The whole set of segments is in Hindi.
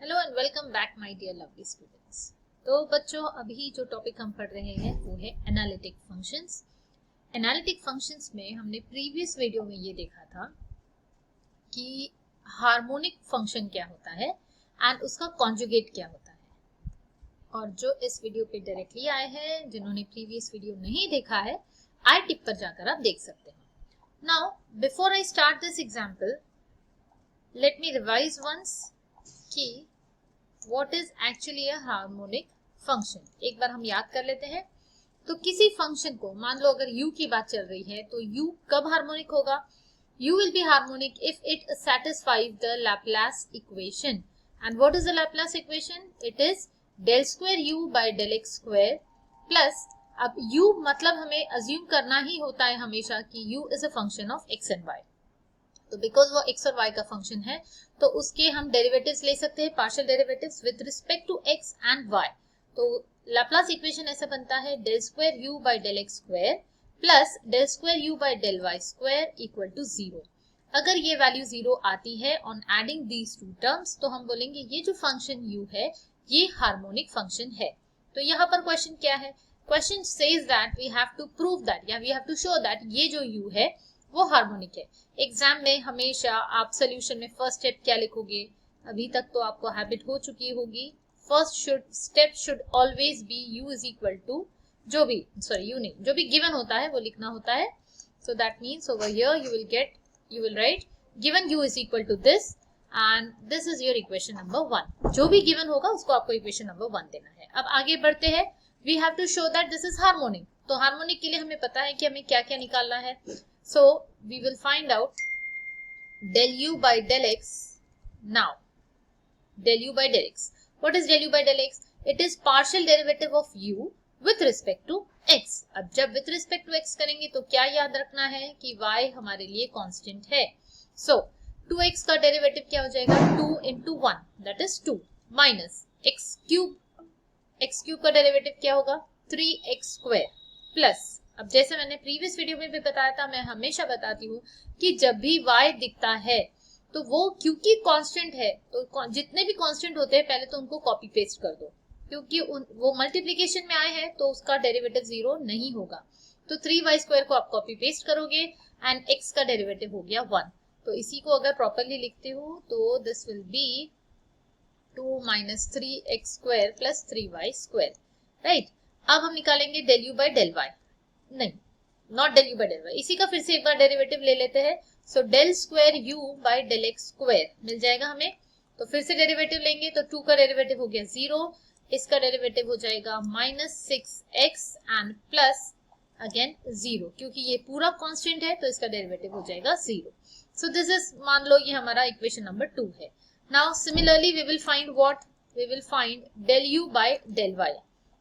Hello and welcome back my dear lovely students. तो बच्चों, अभी जो टॉपिक हम पढ़ रहे हैं वो है एनालिटिक फंक्शंस। एनालिटिक फंक्शंस में हमने प्रीवियस वीडियो में ये देखा था कि हार्मोनिक फंक्शन क्या होता है एंड उसका कॉन्जुगेट क्या होता है। और जो इस वीडियो पे डायरेक्टली आए हैं, जिन्होंने प्रीवियस वीडियो नहीं देखा है, आई टिप पर जाकर आप देख सकते हैं। Now before I start this example, let me revise once कि What is actually a harmonic function? एक बार हम याद कर लेते हैं। तो किसी फंक्शन को, मान लो अगर u की बात चल रही है, तो u कब हार्मोनिक होगा? u will be harmonic if it satisfies the Laplace equation. And what is the Laplace equation? It is del square u by del x square plus, अब u मतलब हमें अज्यूम करना ही होता है हमेशा कि u is a function of x and y। तो बिकॉज वो x और y का फंक्शन है तो उसके हम डेरिवेटिव्स ले सकते हैं, partial derivatives with respect to x and y। तो लाप्लास इक्वेशन ऐसा बनता है del square u by del x square plus del square u by del y square equal to 0। अगर ये वैल्यू 0 आती है on adding these two terms, तो हम बोलेंगे ये जो फंक्शन u है ये हार्मोनिक फंक्शन है। तो यहाँ पर क्वेश्चन क्या है? Question says that we have to prove that या we have to show that ये जो u है वो हार्मोनिक है। एग्जाम में हमेशा आप सोल्यूशन में फर्स्ट स्टेप क्या लिखोगे? अभी तक तो आपको हैबिट हो चुकी होगी, first step should always be u is equal to जो भी गिवन होता है वो लिखना होता है। So that means over here you will write given u is equal to this and this is your equation number 1। जो भी गिवन होगा उसको आपको इक्वेशन नंबर 1 देना है। अब आगे बढ़ते हैं। We have to show that this is harmonic. तो हार्मोनिक के लिए हमें पता है कि हमें क्या क्या निकालना है। So we will find out del u by del x. Now del u by del x. What is del u by del x? It is partial derivative of u with respect to x. अब जब with respect to x करेंगे तो क्या याद रखना है कि y हमारे लिए कांस्टेंट है। So 2x का डेरिवेटिव क्या हो जाएगा? 2 into 1 that is 2 minus x cube का डेरिवेटिव क्या होगा? 3x square plus, अब जैसे मैंने प्रीवियस वीडियो में भी बताया था, मैं हमेशा बताती हूँ कि जब भी y दिखता है तो वो क्योंकि कांस्टेंट है, तो जितने भी कांस्टेंट होते हैं पहले तो उनको कॉपी पेस्ट कर दो, क्योंकि वो मल्टीप्लिकेशन में आए हैं तो उसका डेरिवेटिव 0 नहीं होगा। तो 3y स्क्वायर को आप कॉपी पेस्ट करोगे एंड x का डेरिवेटिव हो गया 1। तो इसी को अगर प्रॉपरली लिखते हो तो this will be 2 minus 3x square plus 3y square, right. अब हम निकालेंगे del u by del y, नहीं, not del u by del y, इसी का फिर से एक बार डेरिवेटिव ले लेते हैं। So del square u by del x square मिल जाएगा हमें। तो फिर से डेरिवेटिव लेंगे तो 2 का डेरिवेटिव हो गया 0, इसका डेरिवेटिव हो जाएगा minus 6x and plus again 0, क्योंकि ये पूरा कांस्टेंट है तो इसका डेरिवेटिव हो जाएगा 0। सो दिस इज, मान लो ये हमारा इक्वेशन नंबर 2 है। Now similarly we will find what? We will find del u by del y।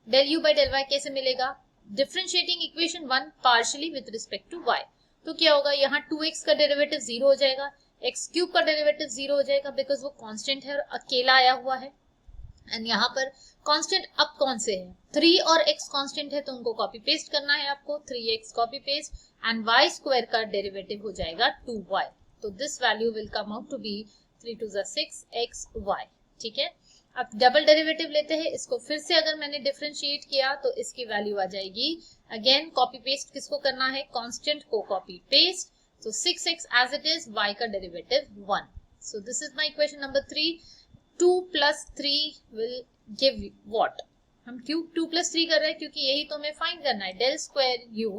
del u by del y कैसे मिलेगा? Differentiating equation 1 partially with respect to y। तो क्या होगा? यहाँ 2x का डेरिवेटिव 0 हो जाएगा, x क्यूब का डेरिवेटिव 0 हो जाएगा बिकॉज वो कांस्टेंट है और अकेला आया हुआ है। एंड यहाँ पर कांस्टेंट अब कौन से है? 3 और x कांस्टेंट है तो उनको कॉपी पेस्ट करना है आपको, 3x copy paste and y square का डेरिवेटिव हो जाएगा 2y। तो this value will come out to be 3 to 6xy, ठीक है। अब डबल डेरिवेटिव लेते हैं, इसको फिर से अगर मैंने डिफरेंशिएट किया तो इसकी वैल्यू आ जाएगी, अगेन कॉपी पेस्ट किसको करना है? कांस्टेंट को कॉपी पेस्ट। तो 6x as it is, y का derivative 1। So this is my equation number 3। 2 plus 3 will give what? हम क्यों 2 plus 3 कर रहे हैं? क्योंकि यही तो हमें फाइंड करना है। del square u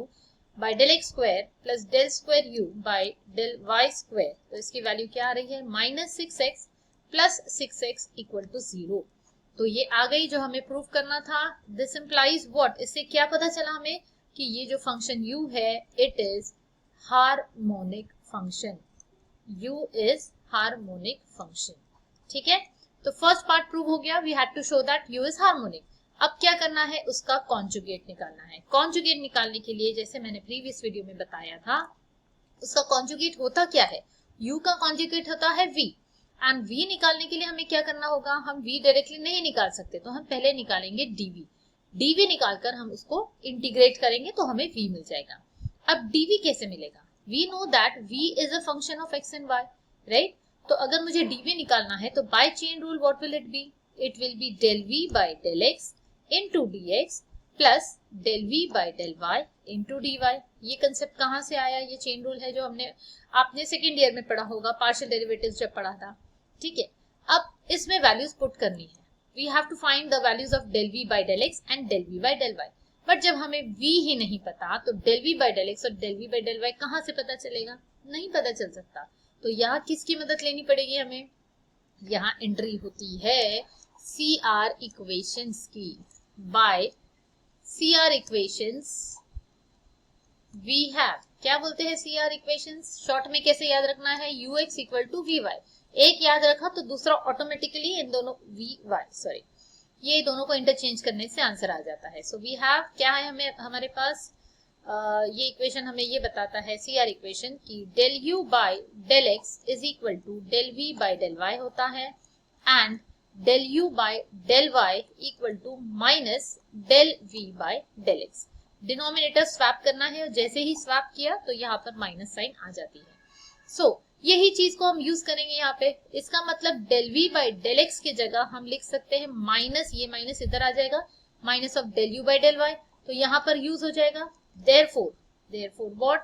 by del x square plus del square u by del y square. तो इसकी वैल्यू क्या आ रही है? Minus 6x plus 6x equal to 0। तो ये आ गई जो हमें प्रूव करना था। This implies what? इससे क्या पता चला हमें कि ये जो फंक्शन u है it is harmonic function. u is harmonic function, ठीक है। तो फर्स्ट पार्ट प्रूव हो गया, we had to show that u is harmonic. अब क्या करना है? उसका कॉन्जुगेट निकालना है। कॉन्जुगेट निकालने के लिए जैसे मैंने प्रीवियस वीडियो में बताया था, उसका कॉन्जुगेट होता क्या है? u का कॉन्जुगेट होता है v एंड v निकालने के लिए हमें क्या करना होगा? हम v डायरेक्टली नहीं निकाल सकते तो हम पहले निकालेंगे dv। dv निकालकर हम उसको इंटीग्रेट करेंगे तो हमें v मिल जाएगा। अब dv कैसे मिलेगा? we know that v is a function of x and y, right? तो अगर मुझे dv निकालना है तो by chain rule what will it be? It will be del v by del x into dx plus del v by del y into dy। ये कंसेप्ट कहाँ से आया? ये चेन रूल है जो आपने सेकेंड ईयर में पढ़ा होगा, पार्शियल डेरिवेटिव्स जब पढ़ा था। ठीक है, अब इसमें वैल्यूज पुट करनी है। We have to find the values of del v by del x and del v by del y। But जब हमें v ही नहीं पता तो del v by del x और del v by del y कहाँ से पता चलेगा? नहीं पता चल सकता। तो यहाँ किसकी मदद लेनी पड़ेगी हमें? यहाँ एंट्री होती है CR इक्वेशंस की। By CR equations we have, क्या बोलते हैं CR इक्वेशंस? शॉर्ट में कैसे याद रखना है? ux equal to vy। एक याद रखा तो दूसरा ऑटोमेटिकली इन दोनों ये दोनों को इंटरचेंज करने से आंसर आ जाता है। सो वी हैव, क्या है हमारे पास? ये इक्वेशन हमें ये बताता है CR इक्वेशन की del u by del x is equal to del v by del y होता है and del u by del y equal to minus del v by del x। Denominator swap करना है और जैसे ही स्वैप किया तो यहाँ पर माइनस साइन आ जाती है। सो यही चीज को हम यूज करेंगे यहाँ पे। इसका मतलब del v by del x की जगह हम लिख सकते हैं माइनस, ये माइनस इधर आ जाएगा, minus of del u by del y, तो यहाँ पर यूज हो जाएगा। therefore what?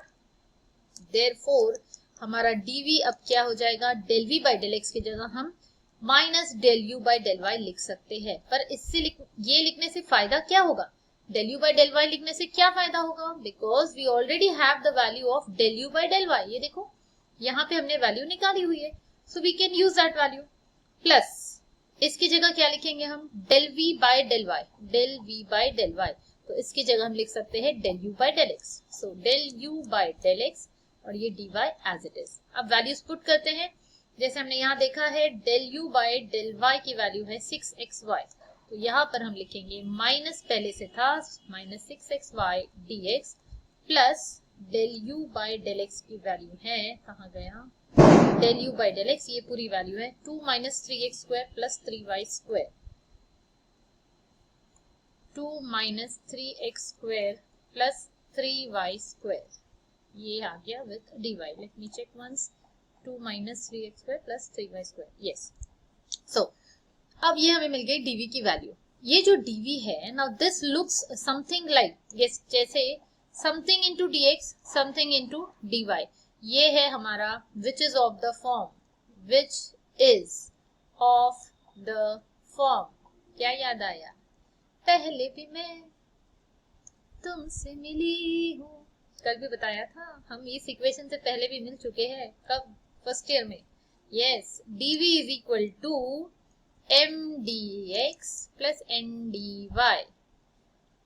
therefore हमारा dv अब क्या हो जाएगा? del v by del x की जगह हम minus del u by del y लिख सकते हैं। पर इससे ये लिखने से फायदा क्या होगा? del u by del y लिखने से क्या फायदा होगा? Because we already have the value of del u by del y। ये देखो यहाँ पे हमने वैल्यू निकाली हुई है, so we can use that value. Plus इसकी जगह क्या लिखेंगे हम? del v by del y, del v by del y, तो इसकी जगह हम लिख सकते हैं del u by del x। So del u by del x और ये dy एज इट इज। अब वैल्यूज पुट करते हैं। जैसे हमने यहाँ देखा है del u by del y की वैल्यू है 6xy, तो यहाँ पर हम लिखेंगे माइनस, पहले से था minus 6xy dx plus del u by del x की वैल्यू है, कहाँ गया? del u by del x, ये पूरी वैल्यू है 2 minus 3x square plus 3y square, 2 minus 3x square plus 3y square, ये आ गया with dy। Let me check once, 2 minus 3x square plus 3y square, yes. So अब ये हमें मिल गई dv की वैल्यू। ये जो dv है, now this looks something like, yes, जैसे something into dx, something into dy। ये है हमारा which is of the form, which is of the form. क्या याद आया? पहले भी मैं तुमसे मिली हूँ, कल भी बताया था, हम इस इक्वेशन से पहले भी मिल चुके हैं। कब? फर्स्ट ईयर में। यस, dv इज equal to m dx plus n dy,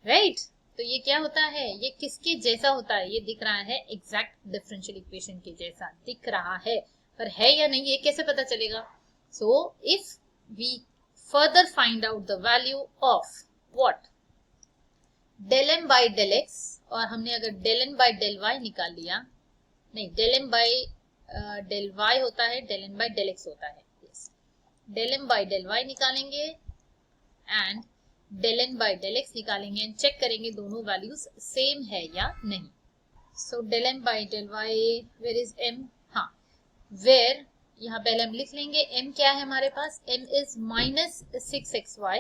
right? तो ये क्या होता है? ये किसके जैसा होता है? ये दिख रहा है एग्जैक्ट डिफरेंशियल इक्वेशन के जैसा दिख रहा है, पर है या नहीं ये कैसे पता चलेगा? So if we further find out the value of what? del m by del x, और हमने अगर del n by del y निकाल लिया, नहीं, del m by del y होता है, del n by del x होता है, yes, del m by del y निकालेंगे and del n by del x निकालेंगे एंड चेक करेंगे दोनों वैल्यूज सेम है या नहीं। So del m by del y, where is m? हाँ, वेयर, यहाँ पहले हम लिख लेंगे m क्या है हमारे पास? m is minus 6xy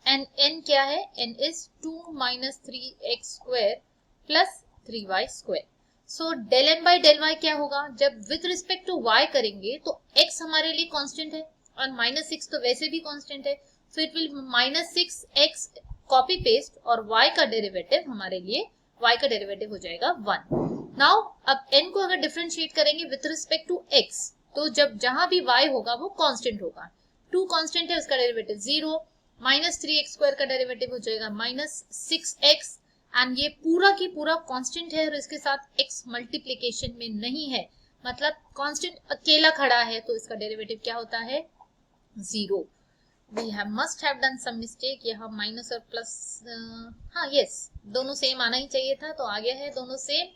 and n क्या है? n is 2 minus 3x square plus 3y square. So del m by del y क्या होगा? जब विथ रिस्पेक्ट टू y करेंगे तो x हमारे लिए कांस्टेंट है और माइनस 6 तो वैसे भी कांस्टेंट है, so it will minus 6x copy paste और y का डेरिवेटिव हमारे लिए, y का डेरिवेटिव हो जाएगा 1। नाउ अब n को अगर डिफरेंशिएट करेंगे विथ रिस्पेक्ट टू x, तो जब जहां भी y होगा वो कांस्टेंट होगा। 2 कांस्टेंट है, उसका डेरिवेटिव 0, माइनस 3x स्क्वायर का डेरिवेटिव हो जाएगा माइनस 6x एंड ये पूरा की पूरा कांस्टेंट है और इसके साथ x मल्टीप्लिकेशन में नहीं है, मतलब कांस्टेंट अकेला खड़ा है, तो इसका डेरिवेटिव क्या होता है? 0। We must have done some mistake, यहाँ माइनस और प्लस, हाँ यस, दोनों सेम आना ही चाहिए था, तो आ गया है दोनों same.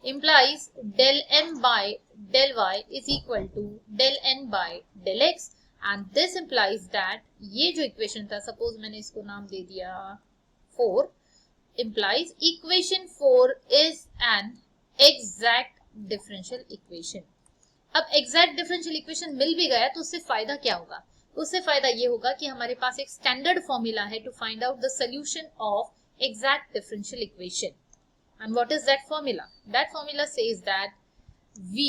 implies del m by del y is equal to del n by del x and this implies that ये जो इक्वेशन था, सपोज मैंने इसको नाम दे दिया 4, implies equation 4 is an exact differential equation। अब एग्जैक्ट डिफरेंशियल इक्वेशन मिल भी गया तो उससे फायदा क्या होगा? उससे फायदा ये होगा कि हमारे पास एक स्टैंडर्ड फॉर्मूला है to find out the solution of exact differential equation. And what is that formula? That formula says that V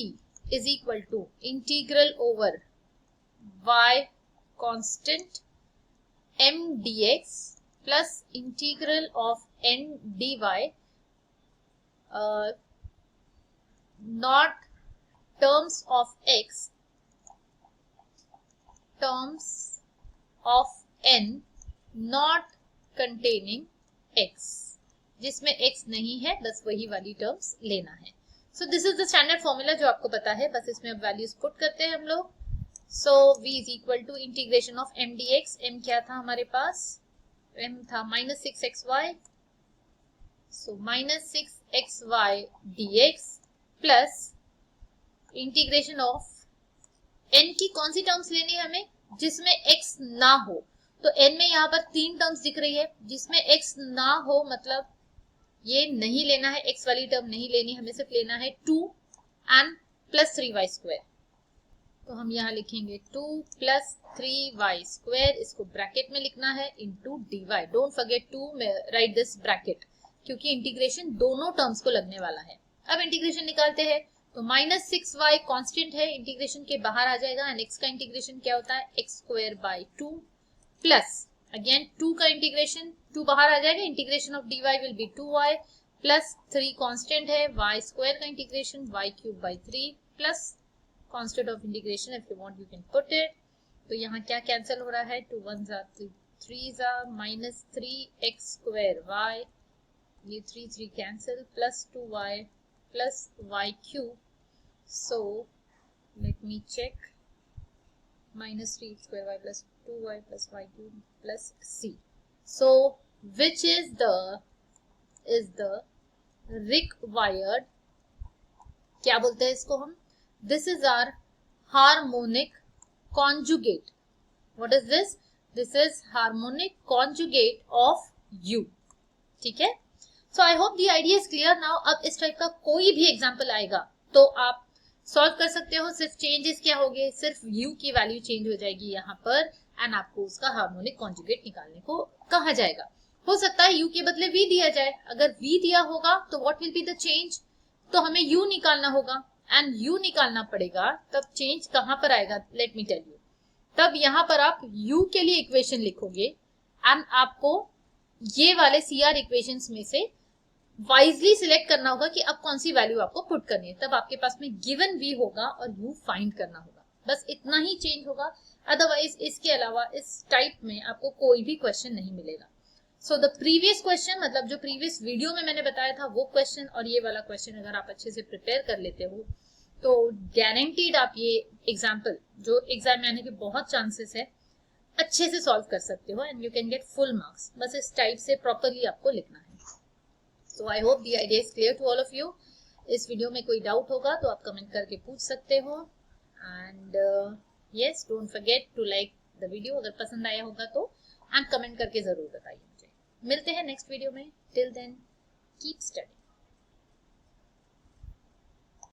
is equal to integral over y constant m dx plus integral of n dy not terms of x terms of n not containing x, जिसमें x नहीं है, बस वही वाली टर्म्स लेना है. सो this is the standard formula जो आपको पता है, बस इसमें अब वैल्यूज पुट करते हैं हम लोग. So v is equal to integration of m dx. m क्या था हमारे पास? m था -6xy. So -6xy dx plus integration of n की कौन सी टर्म्स लेनी है हमें? जिसमें x ना हो. तो n में यहाँ पर 3 टर्म्स दिख रही है, जिसमें x ना हो मतलब ये नहीं लेना है, x वाली टर्म नहीं लेनी, हमें सिर्फ लेना है 2 एंड प्लस 3y स्क्वायर. तो हम यहाँ लिखेंगे 2 प्लस 3y स्क्वायर, इसको ब्रैकेट में लिखना है into dy. Don't forget to write this bracket, क्योंकि इंटीग्रेशन दोनों टर्म्स को लगने वाला है. अब इंटीग्रेशन निकालते हैं. तो -6y कांस्टेंट है, इंटीग्रेशन के बाहर आ जाएगा एंड x का इंटीग्रेशन क्या होता है? x square by 2 plus again 2 का इंटीग्रेशन, 2 बाहर आ जाएगा, integration of dy will be 2y plus 3 constant है, y स्क्वायर का integration y cube by 3 plus constant of integration, if you want you can put it. तो यहाँ क्या कैंसिल हो रहा है? 2 1 जा 3 जा -3x स्क्वायर y, ये 3 cancel, plus 2y plus y cube. So let me check. -3x square y plus 2y plus y cube plus c. So which is the required, क्या बोलते हैं इसको हम? This is our harmonic conjugate. What is this? This is harmonic conjugate of u. ठीक है. So I hope the idea is clear now. अब इस टाइप का कोई भी एग्जाम्पल आएगा तो आप सॉल्व कर सकते हो. सिर्फ चेंजेस क्या होंगे? सिर्फ u की वैल्यू चेंज हो जाएगी यहाँ पर एंड आपको उसका हार्मोनिक कॉन्जुगेट निकालने को कहा जाएगा. हो सकता है u के बदले v दिया जाए. अगर v दिया होगा तो what will be the change? तो हमें u निकालना होगा एंड u निकालना पड़ेगा. तब चेंज कहाँ पर आएगा? Let me tell you. तब यहाँ पर आप u के लिए इक्वेशन लिखोगे एंड आपको ये वाले CR इक्वेशंस में से वाइजली सिलेक्ट करना होगा कि अब कौन सी वैल्यू आपको पुट करनी है. तब आपके पास में गिवन v होगा और u फाइंड करना होगा. बस इतना ही चेंज होगा. अदरवाइज इसके अलावा इस टाइप में आपको कोई भी क्वेश्चन नहीं मिलेगा. सो द प्रीवियस क्वेश्चन, मतलब जो प्रीवियस वीडियो में मैंने बताया था वो क्वेश्चन और ये वाला क्वेश्चन अगर आप अच्छे से प्रिपेयर कर लेते हो तो गारंटीड आप ये एग्जाम्पल, जो एग्जाम में आने के बहुत चांसेस है, अच्छे से सॉल्व कर सकते हो and you can get full marks. बस इस टाइप से प्रॉपरली आपको लिखना है. So I hope the idea is clear to all of you. इस वीडियो में कोई डाउट होगा तो आप कमेंट करके पूछ सकते हो. And yes, don't forget to like the video. अगर पसंद आया होगा तो एंड कमेंट करके जरूर बताइए मुझे. मिलते हैं नेक्स्ट वीडियो में. Till then keep study.